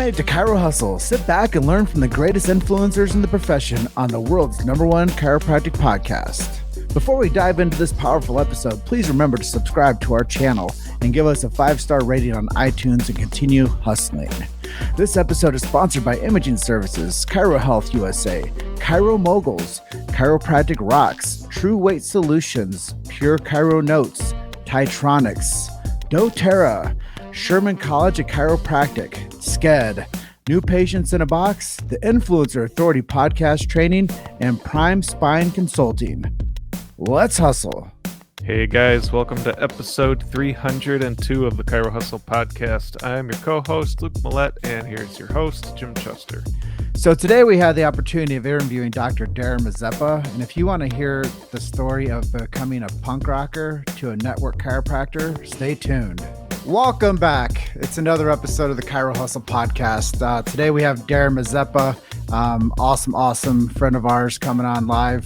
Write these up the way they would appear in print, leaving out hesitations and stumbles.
made it to Chiro Hustle. Sit back and learn from the greatest influencers in the profession on the world's #1 chiropractic podcast. Before we dive into this powerful episode, please remember to subscribe to our channel and give us a 5-star rating on iTunes and continue hustling. This episode is sponsored by Imaging Services, Chiro Health USA, Chiro Moguls, Chiropractic Rocks, True Weight Solutions, Pure Chiro Notes, Titronics, doTERRA, Sherman College of Chiropractic, SCED, New Patients in a Box, the Influencer Authority Podcast Training, and Prime Spine Consulting. Let's hustle. Hey guys, welcome to episode 302 of the Chiro Hustle podcast. I'm your co-host, Luke Millette, and here's your host, Jim Chester. So today we had the opportunity of interviewing Dr. Darin Mazepa, and if you want to hear the story of becoming a punk rocker to a network chiropractor, stay tuned. Welcome back. It's another episode of the Chiro Hustle podcast. Today we have Darin Mazepa, awesome friend of ours coming on live.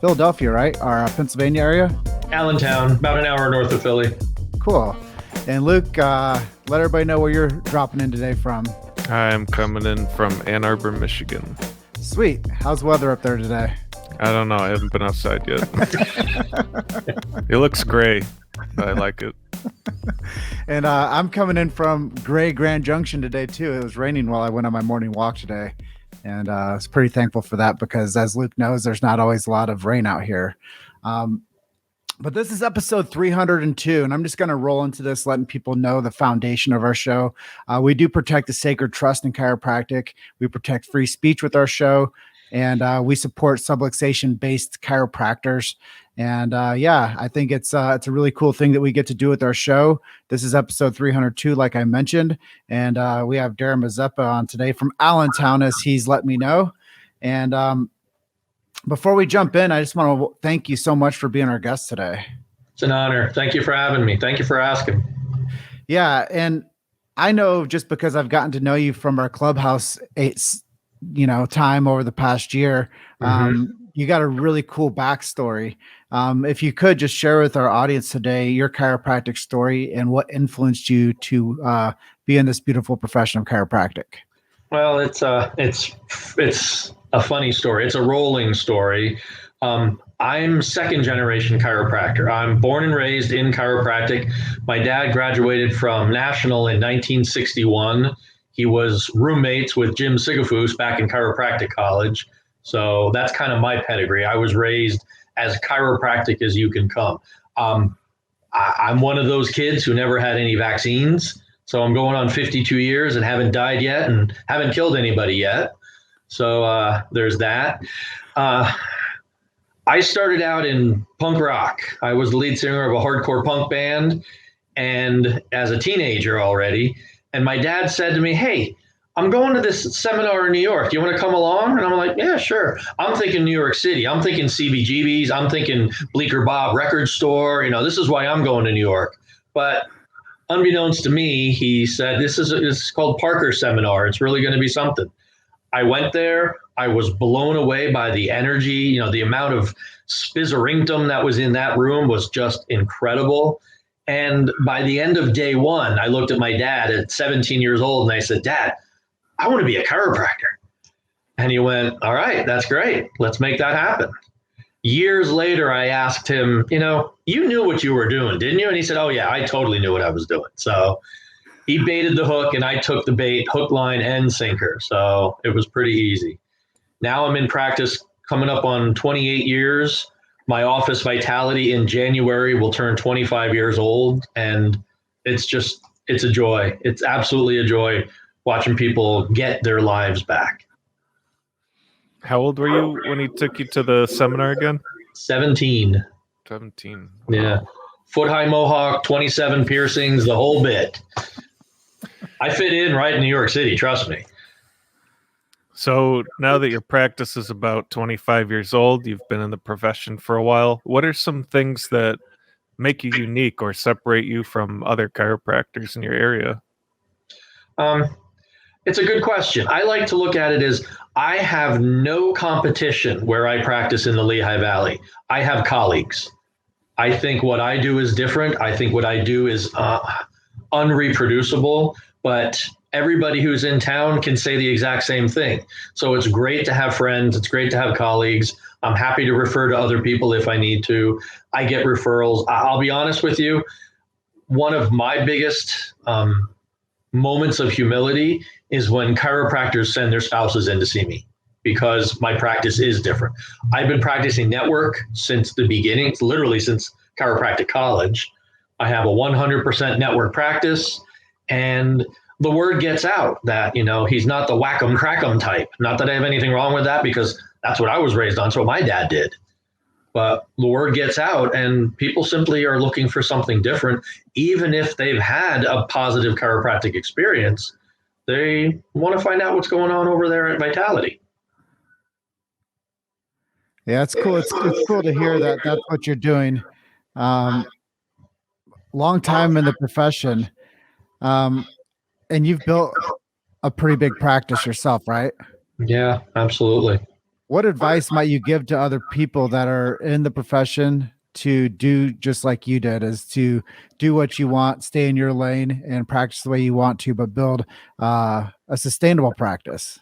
Philadelphia, right? Our Pennsylvania area? Allentown, about an hour north of Philly. Cool. And Luke, let everybody know where you're dropping in today from. I'm coming in from Ann Arbor, Michigan. Sweet. How's the weather up there today? I don't know. I haven't been outside yet. It looks gray. I like it. And I'm coming in from gray Grand Junction today, too. It was raining while I went on my morning walk today. And I was pretty thankful for that because, as Luke knows, there's not always a lot of rain out here. But this is episode 302, and I'm just going to roll into this, letting people know the foundation of our show. We do protect the sacred trust in chiropractic. We protect free speech with our show, and we support subluxation-based chiropractors. And I think it's a really cool thing that we get to do with our show. This is episode 302, like I mentioned, and we have Darin Mazepa on today from Allentown, as he's let me know. And before we jump in, I just want to thank you so much for being our guest today. It's an honor. Thank you for having me. Thank you for asking. Yeah, and I know just because I've gotten to know you from our clubhouse, time over the past year. You got a really cool backstory. If you could just share with our audience today your chiropractic story and what influenced you to be in this beautiful profession of chiropractic. Well, it's a funny story. It's a rolling story. I'm second generation chiropractor. I'm born and raised in chiropractic. My dad graduated from National in 1961. He was roommates with Jim Sigafus back in chiropractic college. So that's kind of my pedigree. I was raised as chiropractic as you can come. I'm one of those kids who never had any vaccines. So I'm going on 52 years and haven't died yet and haven't killed anybody yet. So there's that. I started out in punk rock. I was the lead singer of a hardcore punk band, and as a teenager already. And my dad said to me, "Hey, I'm going to this seminar in New York. Do you want to come along?" And I'm like, "Yeah, sure." I'm thinking New York City. I'm thinking CBGBs. I'm thinking Bleecker Bob record store. This is why I'm going to New York. But unbeknownst to me, he said, this is called Parker Seminar. It's really going to be something. I went there. I was blown away by the energy. The amount of spizzerinctum that was in that room was just incredible. And by the end of day one, I looked at my dad at 17 years old and I said, "Dad, I want to be a chiropractor." And he went, "All right, that's great. Let's make that happen." Years later, I asked him, "You knew what you were doing, didn't you?" And he said, "Oh yeah, I totally knew what I was doing." So he baited the hook and I took the bait, hook, line, and sinker. So it was pretty easy. Now I'm in practice coming up on 28 years. My office vitality in January will turn 25 years old. And it's a joy. It's absolutely a joy watching people get their lives back. How old were you when he took you to the seminar again? 17. 17. Yeah. Foot high mohawk, 27 piercings, the whole bit. I fit in right in New York City, trust me. So now that your practice is about 25 years old, you've been in the profession for a while. What are some things that make you unique or separate you from other chiropractors in your area? It's a good question. I like to look at it as I have no competition where I practice in the Lehigh Valley. I have colleagues. I think what I do is different. I think what I do is unreproducible, but everybody who's in town can say the exact same thing. So it's great to have friends. It's great to have colleagues. I'm happy to refer to other people if I need to. I get referrals. I'll be honest with you. One of my biggest moments of humility is when chiropractors send their spouses in to see me, because my practice is different. I've been practicing network since the beginning, literally since chiropractic college. I have a 100% network practice, and the word gets out that, he's not the whack 'em, crack 'em type. Not that I have anything wrong with that, because that's what I was raised on. So my dad did. But the word gets out, and people simply are looking for something different. Even if they've had a positive chiropractic experience, they want to find out what's going on over there at Vitality. Yeah, it's cool. It's cool to hear that that's what you're doing. Long time in the profession. And you've built a pretty big practice yourself, right? Yeah, absolutely. What advice might you give to other people that are in the profession to do just like you did, is to do what you want, stay in your lane and practice the way you want to, but build a sustainable practice?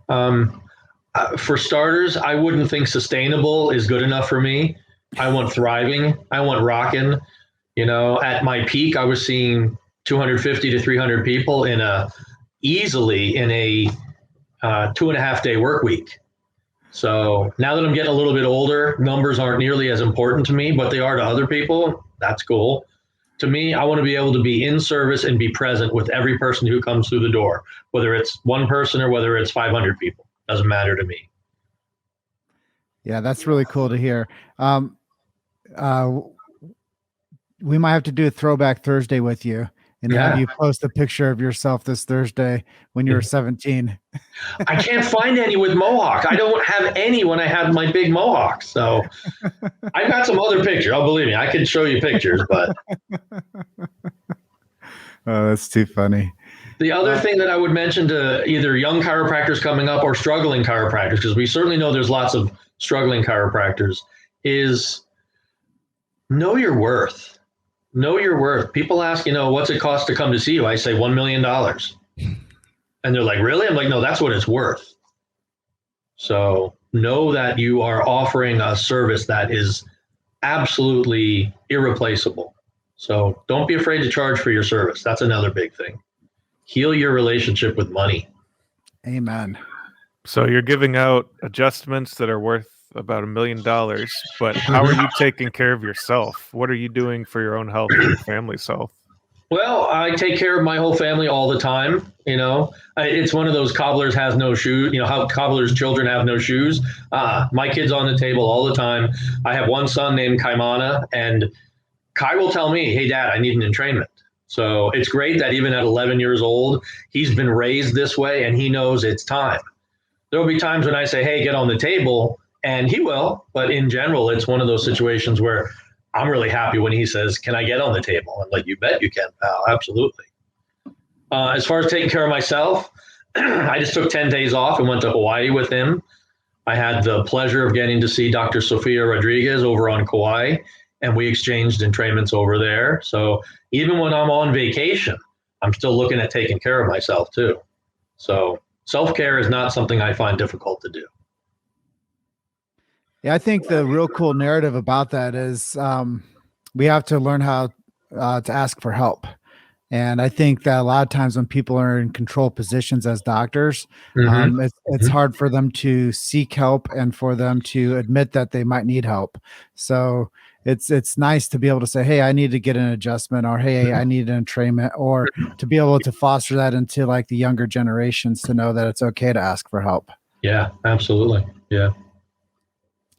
For starters, I wouldn't think sustainable is good enough for me. I want thriving. I want rocking. At my peak, I was seeing 250 to 300 people easily in a 2.5 day work week. So now that I'm getting a little bit older, numbers aren't nearly as important to me, but they are to other people. That's cool. To me, I want to be able to be in service and be present with every person who comes through the door, whether it's one person or whether it's 500 people. Doesn't matter to me. Yeah, that's really cool to hear. We might have to do a throwback Thursday with you and have you post a picture of yourself this Thursday when you were 17. I can't find any with mohawk. I don't have any when I had my big mohawk. So I've got some other pictures. Oh, believe me, I can show you pictures, but. Oh, that's too funny. The other thing that I would mention to either young chiropractors coming up or struggling chiropractors, because we certainly know there's lots of struggling chiropractors, is know your worth. Know your worth. People ask, what's it cost to come to see you? I say $1 million. And they're like, really? I'm like, no, that's what it's worth. So know that you are offering a service that is absolutely irreplaceable. So don't be afraid to charge for your service. That's another big thing. Heal your relationship with money. Amen. So you're giving out adjustments that are worth about $1 million, but how are you taking care of yourself? What are you doing for your own health and your family's health? Well, I take care of my whole family all the time. It's one of those cobblers has no shoes. How cobblers' children have no shoes. My kid's on the table all the time. I have one son named Kaimana, and Kai will tell me, hey, Dad, I need an entrainment. So it's great that even at 11 years old, he's been raised this way and he knows it's time. There will be times when I say, hey, get on the table, and he will. But in general, it's one of those situations where I'm really happy when he says, can I get on the table? I'm like, you bet you can, pal. Absolutely. As far as taking care of myself, I just took 10 days off and went to Hawaii with him. I had the pleasure of getting to see Dr. Sofia Rodriguez over on Kauai, and we exchanged entrainments over there. So even when I'm on vacation, I'm still looking at taking care of myself too. So self-care is not something I find difficult to do. Yeah, I think the real cool narrative about that is we have to learn how to ask for help. And I think that a lot of times when people are in control positions as doctors, it's hard for them to seek help and for them to admit that they might need help. So it's nice to be able to say, hey, I need to get an adjustment, or hey, I need an entrainment, or to be able to foster that into like the younger generations to know that it's okay to ask for help. Yeah, absolutely. Yeah.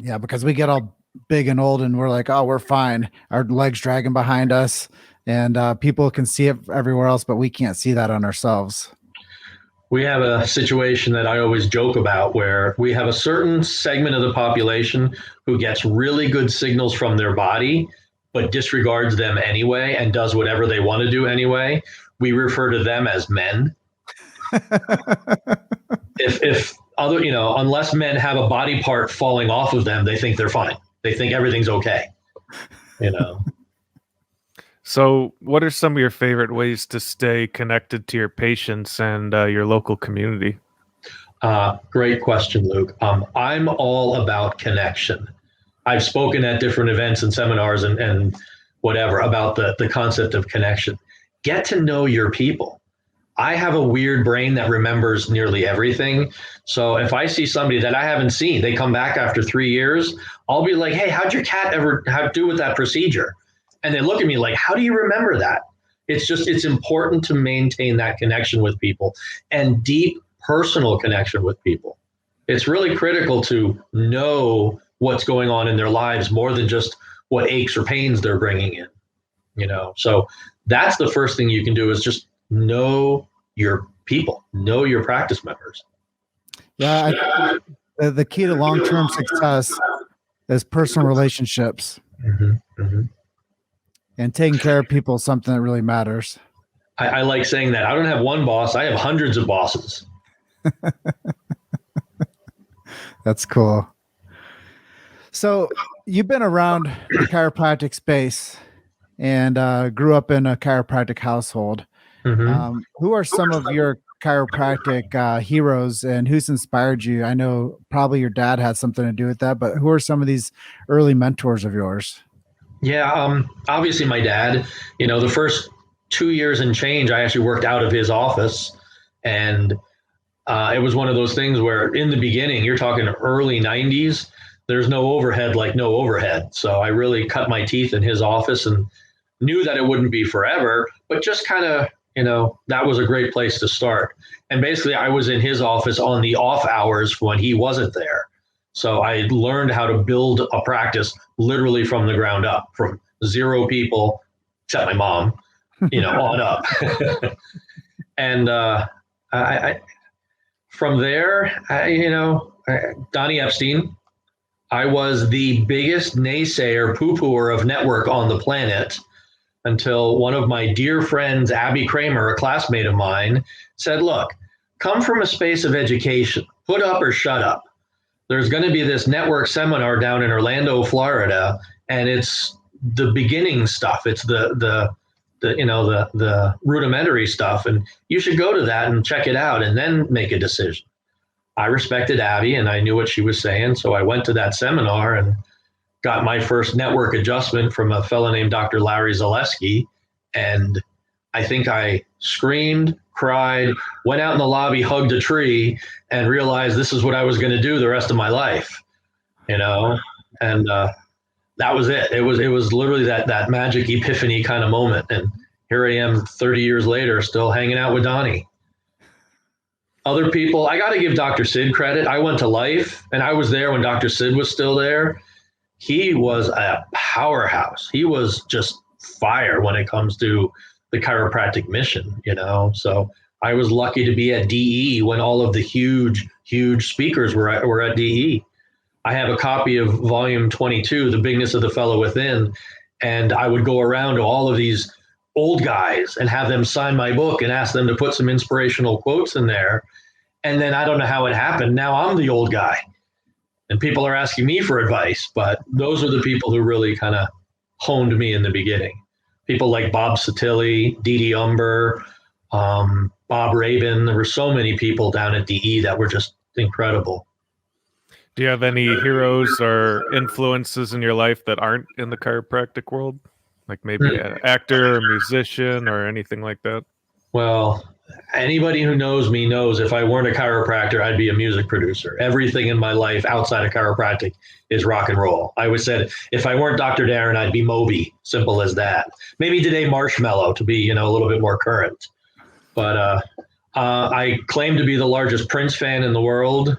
Yeah, because we get all big and old and we're like, oh, we're fine. Our legs dragging behind us, and people can see it everywhere else, but we can't see that on ourselves. We have a situation that I always joke about where we have a certain segment of the population who gets really good signals from their body, but disregards them anyway and does whatever they want to do anyway. We refer to them as men. If other, unless men have a body part falling off of them, they think they're fine. They think everything's okay. So, what are some of your favorite ways to stay connected to your patients and your local community? Great question, Luke. I'm all about connection. I've spoken at different events and seminars and whatever about the concept of connection. Get to know your people. I have a weird brain that remembers nearly everything. So if I see somebody that I haven't seen, they come back after 3 years, I'll be like, hey, how'd your cat ever do with that procedure? And they look at me like, how do you remember that? It's important to maintain that connection with people and deep personal connection with people. It's really critical to know what's going on in their lives more than just what aches or pains they're bringing in, So that's the first thing you can do is just know your people, know your practice members. Yeah, the key to long-term success is personal relationships. And taking care of people is something that really matters. I like saying that. I don't have one boss. I have hundreds of bosses. That's cool. So you've been around the chiropractic space and grew up in a chiropractic household. Who are some of your chiropractic heroes and who's inspired you? I know probably your dad had something to do with that, but who are some of these early mentors of yours? Yeah, obviously my dad. The first 2 years and change, I actually worked out of his office, and it was one of those things where in the beginning, you're talking early 90s, there's no overhead like no overhead. So I really cut my teeth in his office and knew that it wouldn't be forever, but just kind of, that was a great place to start. And basically I was in his office on the off hours when he wasn't there. So I learned how to build a practice literally from the ground up, from 0 people, except my mom, on up. And I from there, Donnie Epstein, I was the biggest naysayer, poo-pooer of network on the planet until one of my dear friends, Abby Kramer, a classmate of mine, said, look, come from a space of education, put up or shut up. There's going to be this network seminar down in Orlando, Florida, and it's the beginning stuff. It's the rudimentary stuff, and you should go to that and check it out and then make a decision. I respected Abby and I knew what she was saying, so I went to that seminar and got my first network adjustment from a fellow named Dr. Larry Zaleski, and I think I screamed, cried, went out in the lobby, hugged a tree, and realized this is what I was going to do the rest of my life, and that was it. It was literally that magic epiphany kind of moment, and here I am 30 years later, still hanging out with Donnie. Other people, I got to give Dr. Sid credit. I went to Life, and I was there when Dr. Sid was still there. He was a powerhouse. He was just fire when it comes to the chiropractic mission, So I was lucky to be at DE when all of the huge speakers were at DE. I have a copy of volume 22, The Bigness of the Fellow Within, and I would go around to all of these old guys and have them sign my book and ask them to put some inspirational quotes in there. And then I don't know how it happened. Now I'm the old guy and people are asking me for advice, but those are the people who really kind of honed me in the beginning. People like Bob Satilli, Dee Umber, Bob Rabin. There were so many people down at DE that were just incredible. Do you have any heroes or influences in your life that aren't in the chiropractic world? Like maybe an actor or musician or anything like that? Well, anybody who knows me knows if I weren't a chiropractor, I'd be a music producer. Everything in my life outside of chiropractic is rock and roll. I always said, if I weren't Dr. Darin, I'd be Moby. Simple as that. Maybe today Marshmello to be, a little bit more current. But I claim to be the largest Prince fan in the world.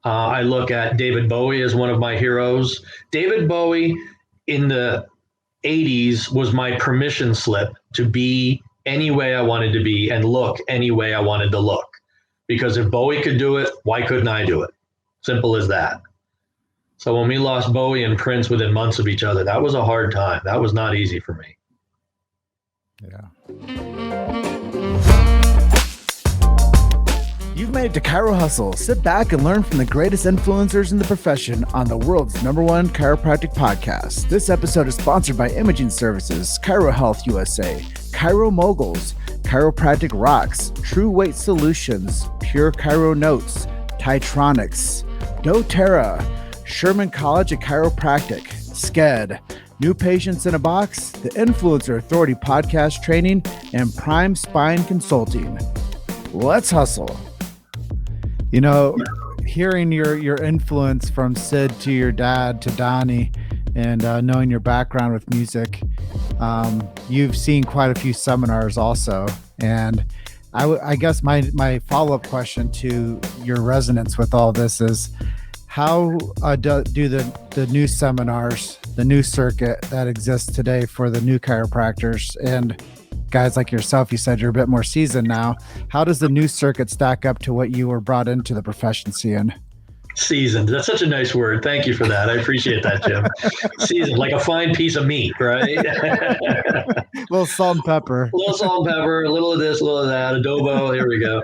I look at David Bowie as one of my heroes. David Bowie in the 80s was my permission slip to be any way I wanted to be and look any way I wanted to look. Because if Bowie could do it, why couldn't I do it? Simple as that. So when we lost Bowie and Prince within months of each other, that was a hard time. That was not easy for me. Yeah. You've made Subscribe to Chiro Hustle. Sit back and learn from the greatest influencers in the profession on the world's #1 chiropractic podcast. This episode is sponsored by Imaging Services, Chiro Health USA, Chiro Moguls, Chiropractic Rocks, True Weight Solutions, Pure Chiro Notes, Titronics, doTERRA, Sherman College of Chiropractic, SCED, New Patients in a Box, the Influencer Authority Podcast Training, and Prime Spine Consulting. Let's hustle. You know, hearing your influence from Sid to your dad to Donnie, and knowing your background with music, you've seen quite a few seminars also. And I guess my follow-up question to your resonance with all this is, how do the new seminars, the new circuit that exists today for the new chiropractors and guys like yourself, you said you're a bit more seasoned now, how does the new circuit stack up to what you were brought into the profession seeing? Seasoned. That's such a nice word. Thank you for that. I appreciate that, Jim. Seasoned, like a fine piece of meat, right? A little salt and pepper. A little salt and pepper, a little of this, a little of that, adobo. Here we go.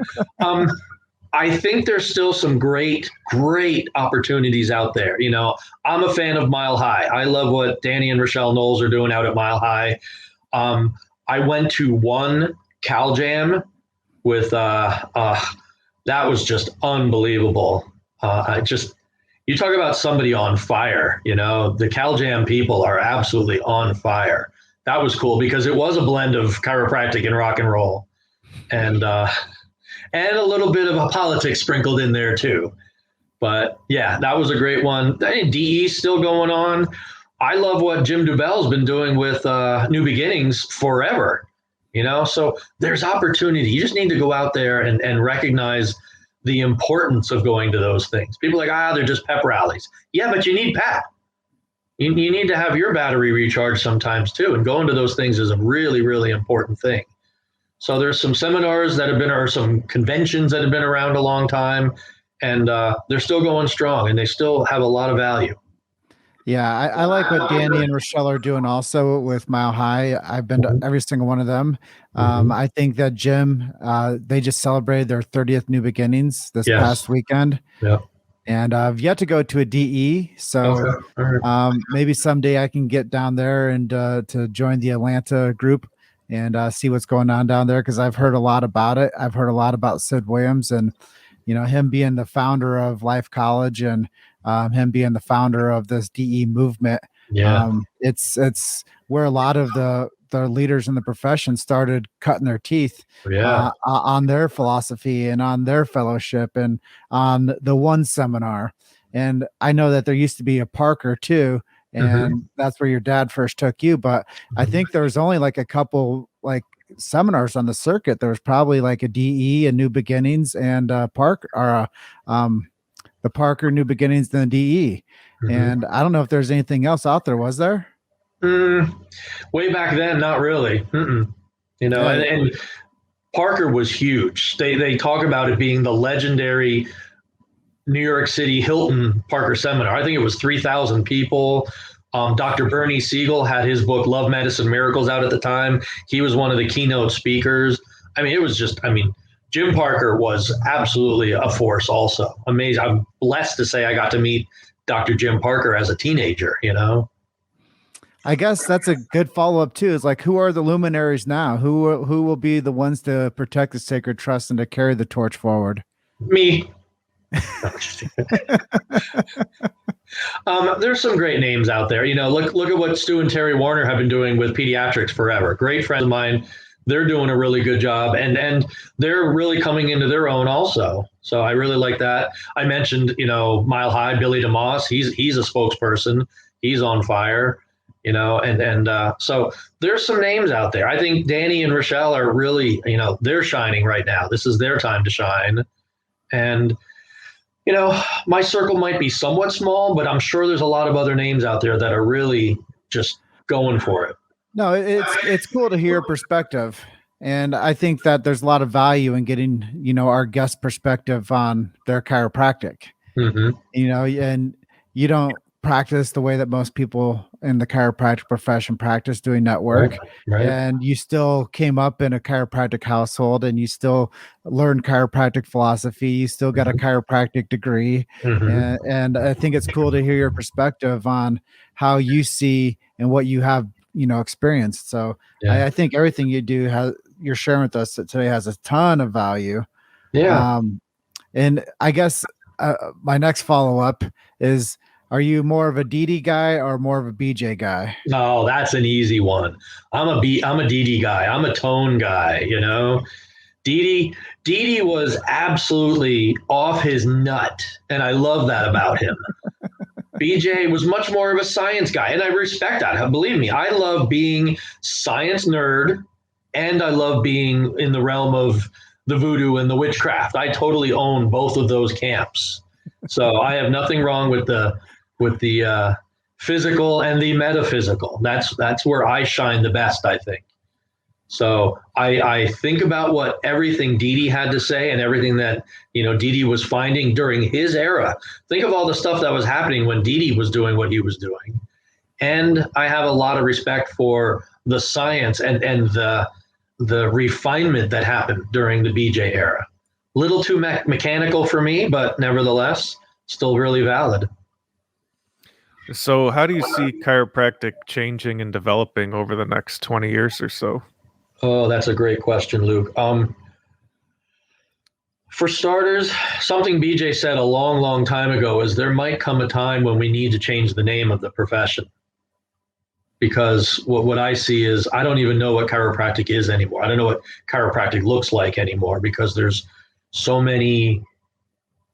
I think there's still some great opportunities out there. You know, I'm a fan of Mile High. I love what Danny and Rochelle Knowles are doing out at Mile High. I went to one Cal Jam with that was just unbelievable. You talk about somebody on fire. You know, the Cal Jam people are absolutely on fire. That was cool because it was a blend of chiropractic and rock and roll, and a little bit of politics sprinkled in there too. But yeah, that was a great one. DE still going on. I love what Jim Dubell's been doing with New Beginnings forever, you know, so there's opportunity. You just need to go out there and recognize the importance of going to those things. People are like, they're just pep rallies. Yeah, but you need pep. You need to have your battery recharged sometimes too. And going to those things is a really, really important thing. So there's some seminars that have been, or some conventions that have been around a long time, and they're still going strong and they still have a lot of value. Yeah, I like what Danny and Rochelle are doing also with Mile High. I've been to every single one of them. I think that Jim, they just celebrated their 30th New Beginnings this past weekend. Yeah. And I've yet to go to a DE. So maybe someday I can get down there and to join the Atlanta group and see what's going on down there, because I've heard a lot about it. I've heard a lot about Sid Williams and, you know, him being the founder of Life College and him being the founder of this DE movement. Yeah. It's where a lot of the leaders in the profession started cutting their teeth on their philosophy and on their fellowship and on the one seminar. And I know that there used to be a Parker too, and that's where your dad first took you. But I think there was only like a couple like seminars on the circuit. There was probably like a DE, a New Beginnings, and Parker, or the Parker, New Beginnings, then DE. And I don't know if there's anything else out there. Was there? Way back then, not really. You know, and Parker was huge. They talk about it being the legendary New York City Hilton Parker seminar. I think it was 3,000 people. Dr. Bernie Siegel had his book, Love Medicine Miracles, out at the time. He was one of the keynote speakers. I mean, it was just, Jim Parker was absolutely a force also. Amazing. I'm blessed to say I got to meet Dr. Jim Parker as a teenager, you know? I guess that's a good follow-up too. Is like, who are the luminaries now? Who will be the ones to protect the sacred trust and to carry the torch forward? Me. There's some great names out there. You know, look at what Stu and Terry Warner have been doing with pediatrics forever. Great friends of mine. They're doing a really good job, and they're really coming into their own also. So I really like that. I mentioned, you know, Mile High, Billy DeMoss. He's a spokesperson. He's on fire, you know, and so there's some names out there. I think Danny and Rochelle are really, you know, they're shining right now. This is their time to shine. And, you know, my circle might be somewhat small, but I'm sure there's a lot of other names out there that are really just going for it. No, it's cool to hear perspective. And I think that there's a lot of value in getting, you know, our guest perspective on their chiropractic, you know, and you don't practice the way that most people in the chiropractic profession practice doing that work. Right. And you still came up in a chiropractic household and you still learned chiropractic philosophy. You still got a chiropractic degree. Mm-hmm. And I think it's cool to hear your perspective on how you see and what you have, experienced. So Yeah. I think everything you do you're sharing with us today has a ton of value. Yeah. And I guess my next follow up is, are you more of a DD guy or more of a BJ guy? No, that's an easy one. I'm a DD guy. I'm a tone guy, DD was absolutely off his nut, and I love that about him. BJ was much more of a science guy, and I respect that. Believe me, I love being science nerd, and I love being in the realm of the voodoo and the witchcraft. I totally own both of those camps. So I have nothing wrong with the physical and the metaphysical. That's where I shine the best, I think. So I think about what everything Didi had to say and everything that Didi was finding during his era. Think of all the stuff that was happening when Didi was doing what he was doing, and I have a lot of respect for the science and the refinement that happened during the BJ era. Little too mechanical for me, but nevertheless, still really valid. So how do you see chiropractic changing and developing over the next 20 years or so? Oh, that's a great question, Luke. For starters, something BJ said a long, long time ago is there might come a time when we need to change the name of the profession. Because what I see is I don't even know what chiropractic is anymore. I don't know what chiropractic looks like anymore because there's so many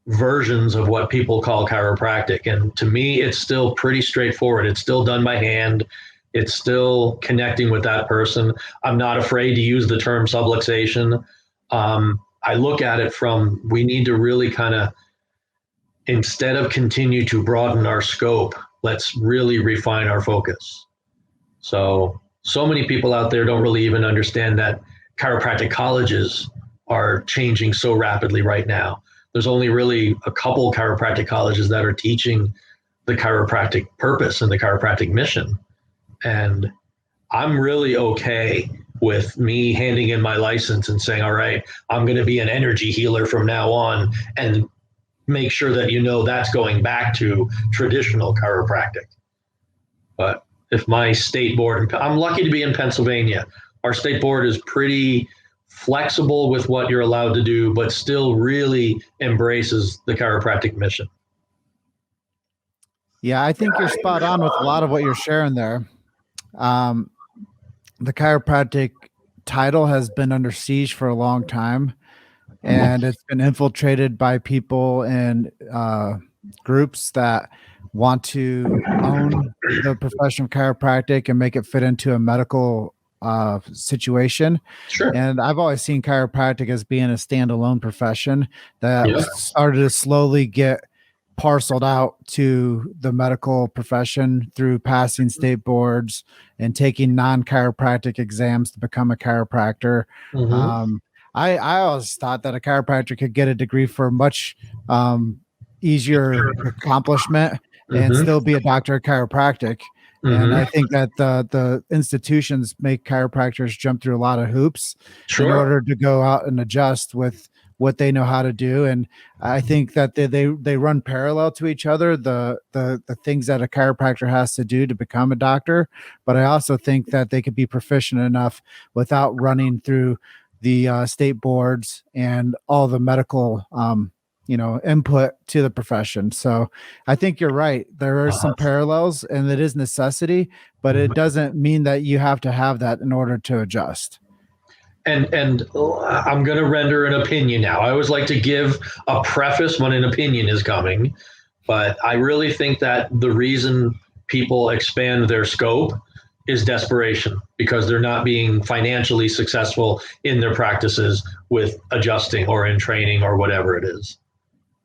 versions of what people call chiropractic. And to me, it's still pretty straightforward. It's still done by hand. It's still connecting with that person. I'm not afraid to use the term subluxation. I look at it from, we need to really kind of, instead of continue to broaden our scope, let's really refine our focus. So many people out there don't really even understand that chiropractic colleges are changing so rapidly right now. There's only really a couple chiropractic colleges that are teaching the chiropractic purpose and the chiropractic mission. And I'm really okay with me handing in my license and saying, all right, I'm going to be an energy healer from now on, and make sure that that's going back to traditional chiropractic. But if my state board, I'm lucky to be in Pennsylvania. Our state board is pretty flexible with what you're allowed to do, but still really embraces the chiropractic mission. Yeah, I think you're spot on with a lot of what you're sharing there. The chiropractic title has been under siege for a long time, and it's been infiltrated by people and groups that want to own the profession of chiropractic and make it fit into a medical situation. Sure. And I've always seen chiropractic as being a standalone profession that started to slowly get parceled out to the medical profession through passing state boards and taking non-chiropractic exams to become a chiropractor. I always thought that a chiropractor could get a degree for much easier accomplishment and still be a doctor of chiropractic. And I think that the institutions make chiropractors jump through a lot of hoops in order to go out and adjust with what they know how to do. And I think that they run parallel to each other, the things that a chiropractor has to do to become a doctor. But I also think that they could be proficient enough without running through the state boards and all the medical input to the profession. So I think you're right. There are some parallels and it is necessity, but it doesn't mean that you have to have that in order to adjust. And I'm going to render an opinion now. I always like to give a preface when an opinion is coming, but I really think that the reason people expand their scope is desperation, because they're not being financially successful in their practices with adjusting or in training or whatever it is.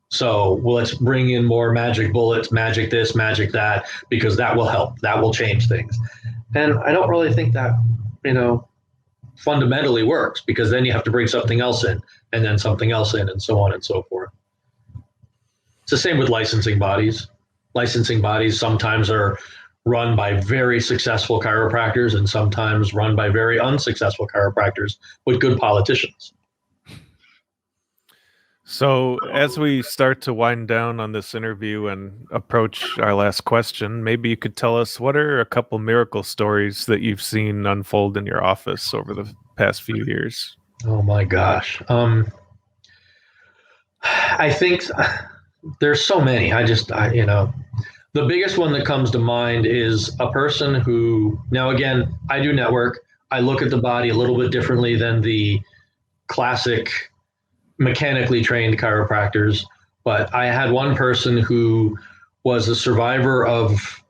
So let's bring in more magic bullets, magic this, magic that, because that will help. That will change things. And I don't really think that, fundamentally works, because then you have to bring something else in and then something else in and so on and so forth. It's the same with licensing bodies. Licensing bodies sometimes are run by very successful chiropractors and sometimes run by very unsuccessful chiropractors with good politicians. So, as we start to wind down on this interview and approach our last question, maybe you could tell us, what are a couple miracle stories that you've seen unfold in your office over the past few years? Oh my gosh. I think there's so many. The biggest one that comes to mind is a person who, now again, I do network. I look at the body a little bit differently than the classic mechanically trained chiropractors. But I had one person who was a survivor of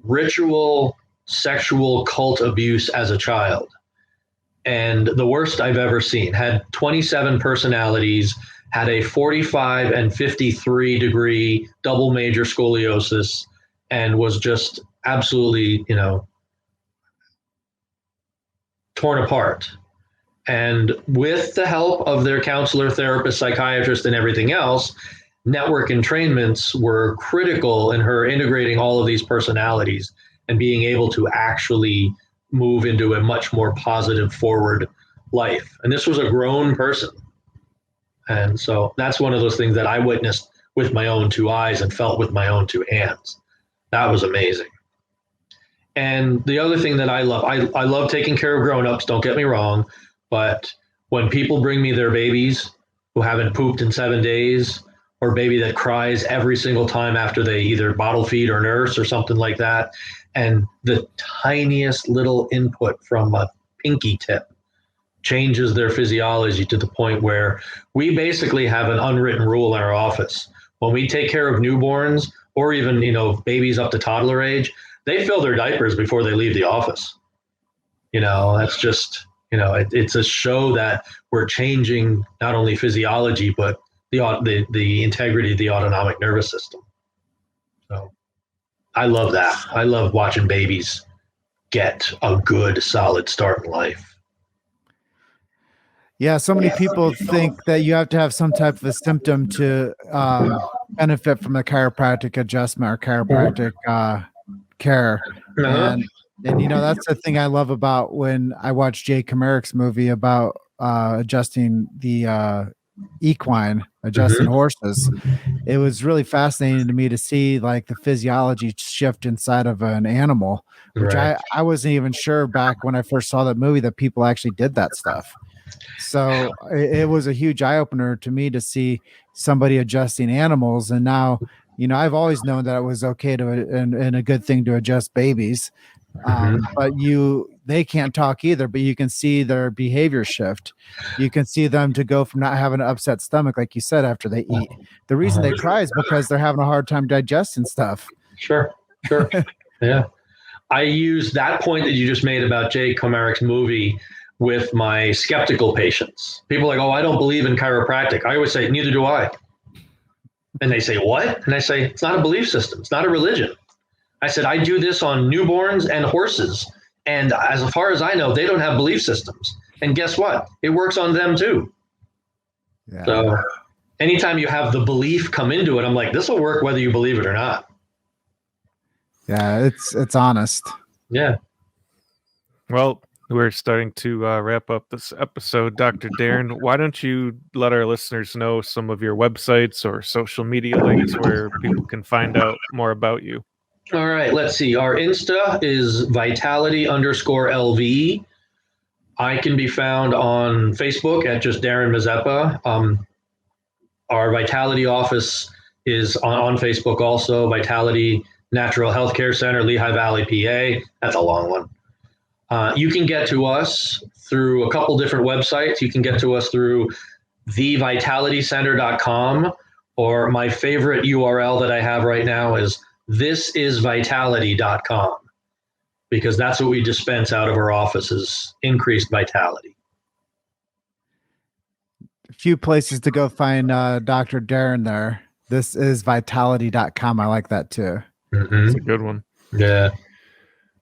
ritual sexual cult abuse as a child. And the worst I've ever seen. Had 27 personalities, had a 45 and 53 degree double major scoliosis, and was just absolutely, torn apart. And with the help of their counselor, therapist, psychiatrist, and everything else, network entrainments were critical in her integrating all of these personalities and being able to actually move into a much more positive forward life. And this was a grown person. And so that's one of those things that I witnessed with my own two eyes and felt with my own two hands. That was amazing. And the other thing that I love taking care of grown-ups, don't get me wrong, but when people bring me their babies who haven't pooped in 7 days, or baby that cries every single time after they either bottle feed or nurse or something like that, and the tiniest little input from a pinky tip changes their physiology to the point where we basically have an unwritten rule in our office. When we take care of newborns or even, babies up to toddler age, they fill their diapers before they leave the office. That's just, it's a show that we're changing not only physiology, but the integrity of the autonomic nervous system. So I love that. I love watching babies get a good, solid start in life. Yeah, so many people think that you have to have some type of a symptom to benefit from a chiropractic adjustment or chiropractic care. And that's the thing I love about when I watched Jay Comeric's movie about adjusting the equine, adjusting horses. It was really fascinating to me to see like the physiology shift inside of an animal, which I wasn't even sure back when I first saw that movie that people actually did that stuff. So it was a huge eye opener to me to see somebody adjusting animals. And now, I've always known that it was okay to and a good thing to adjust babies. But they can't talk either, but you can see their behavior shift. You can see them to go from not having an upset stomach, like you said, after they eat. The reason they cry is because they're having a hard time digesting stuff. Sure. Yeah. I use that point that you just made about Jay Comeric's movie with my skeptical patients. People are like, oh, I don't believe in chiropractic. I always say, neither do I. And they say, what? And I say, it's not a belief system. It's not a religion. I said, I do this on newborns and horses. And as far as I know, they don't have belief systems. And guess what? It works on them too. Yeah. So anytime you have the belief come into it, I'm like, this will work whether you believe it or not. Yeah, it's honest. Yeah. Well, we're starting to wrap up this episode. Dr. Darin, why don't you let our listeners know some of your websites or social media links where people can find out more about you? All right, let's see. Our Insta is vitality_LV. I can be found on Facebook at just Darin Mazepa. Our Vitality office is on Facebook also, Vitality Natural Healthcare Center, Lehigh Valley, PA. That's a long one. You can get to us through a couple different websites. You can get to us through thevitalitycenter.com, or my favorite URL that I have right now is thisisvitality.com, because that's what we dispense out of our office is increased vitality. A few places to go find Dr. Darin there. Thisisvitality.com. I like that too. It's a good one. Yeah.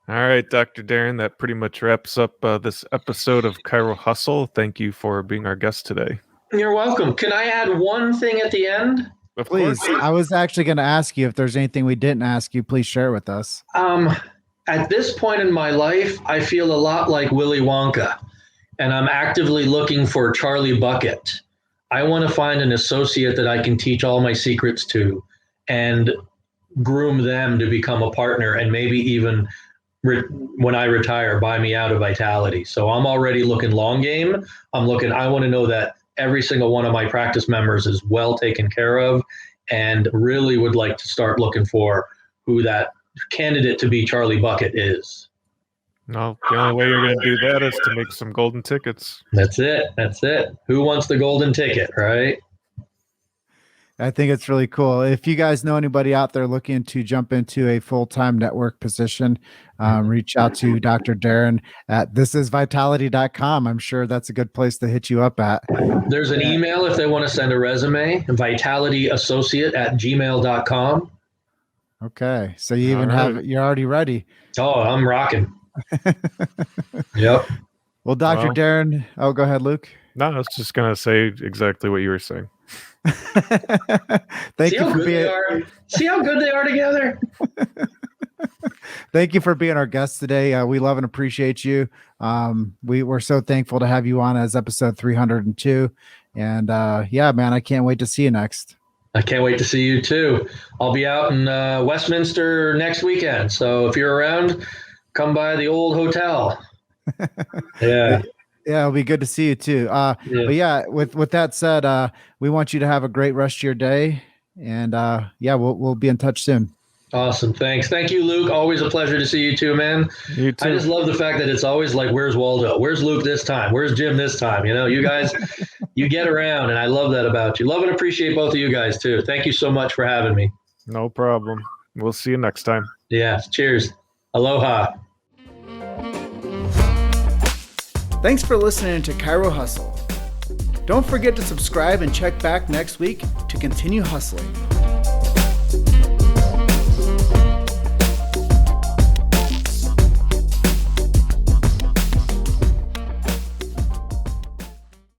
All right, Dr. Darin, that pretty much wraps up this episode of Chiro Hustle. Thank you for being our guest today. You're welcome. Can I add one thing at the end? Of Please. course. I was actually going to ask you if there's anything we didn't ask you. Please share with us. At this point in my life, I feel a lot like Willy Wonka, and I'm actively looking for Charlie Bucket. I want to find an associate that I can teach all my secrets to and groom them to become a partner, and maybe even when I retire, buy me out of Vitality. So I'm already looking long game. I want to know that every single one of my practice members is well taken care of, and really would like to start looking for who that candidate to be Charlie Bucket is. No, the only way you're going to do that is to make some golden tickets. That's it. Who wants the golden ticket, right? I think it's really cool. If you guys know anybody out there looking to jump into a full-time network position, reach out to Dr. Darin at thisisvitality.com. I'm sure that's a good place to hit you up at. There's an email if they want to send a resume, vitality@gmail.com. Okay. So you even have, you're already ready. Oh, I'm rocking. Yep. Well, Dr. Darin, go ahead, Luke. No, I was just going to say exactly what you were saying. Thank you for being. See how good they are together. Thank you for being our guest today. We love and appreciate you. We're so thankful to have you on as episode 302. And yeah, man, I can't wait to see you next. I can't wait to see you too. I'll be out in Westminster next weekend. So if you're around, come by the old hotel. Yeah. Yeah, it'll be good to see you too. But yeah, with that said, we want you to have a great rest of your day, and yeah, we'll be in touch soon. Awesome, thanks. Thank you, Luke. Always a pleasure to see you too, man. You too. I just love the fact that it's always like, where's Waldo? Where's Luke this time? Where's Jim this time? You know, you guys, you get around, and I love that about you. Love and appreciate both of you guys too. Thank you so much for having me. No problem. We'll see you next time. Yeah. Cheers. Aloha. Thanks for listening to Chiro Hustle. Don't forget to subscribe and check back next week to continue hustling.